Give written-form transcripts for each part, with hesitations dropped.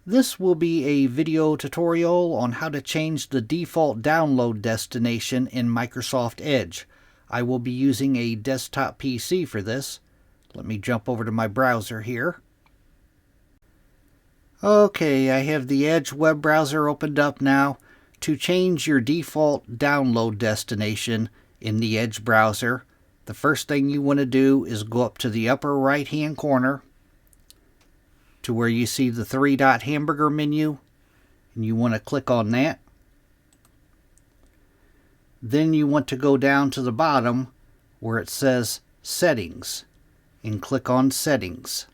This will be a video tutorial on how to change the default download destination in Microsoft Edge. I will be using a desktop PC for this. Let me jump over to my browser here. Okay, I have the Edge web browser opened up now. To change your default download destination in the Edge browser, the first thing you want to do is go up to the upper right hand corner to where you see the three-dot hamburger menu, and you want to click on that. Then you want to go down to the bottom where it says Settings and click on Settings.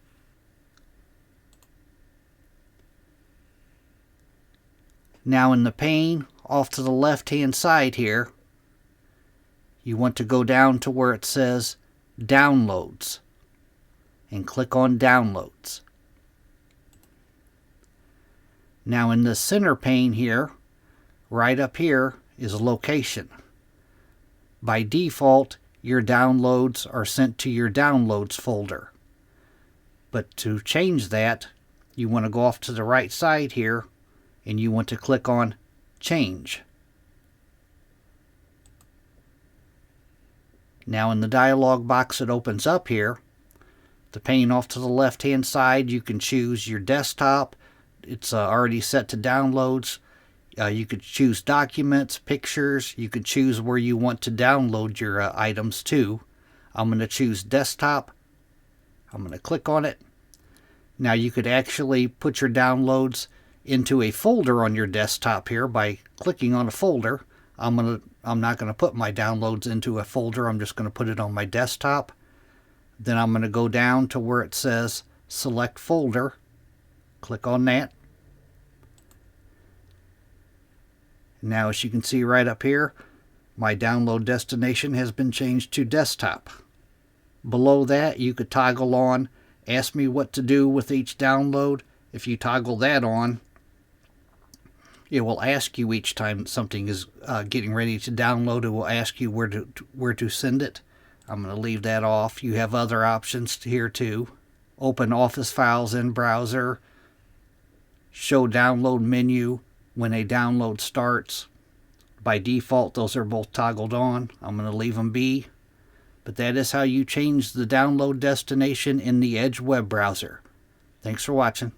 Now in the pane off to the left hand side here, you want to go down to where it says Downloads and click on Downloads. Now in the center pane here, right up here, is Location. By default, your downloads are sent to your Downloads folder. But to change that, you want to go off to the right side here, and you want to click on Change. Now in the dialog box that opens up here, the pane off to the left hand side, you can choose your desktop. It's already set to downloads. You could choose documents, pictures. You could choose where you want to download your items to. I'm going to choose desktop. I'm going to click on it. Now you could actually put your downloads into a folder on your desktop here by clicking on a folder. I'm not going to put my downloads into a folder. I'm just going to put it on my desktop. Then I'm going to go down to where it says Select Folder. Click on that. Now as you can see right up here, my download destination has been changed to desktop. Below that you could toggle on Ask me what to do with each download. If you toggle that on, it will ask you each time something is getting ready to download. It will ask you where to send it. I'm going to leave that off. You have other options here too. Open Office files in browser. Show download menu when a download starts. By default, those are both toggled on. I'm going to leave them be. But that is how you change the download destination in the Edge web browser. Thanks for watching.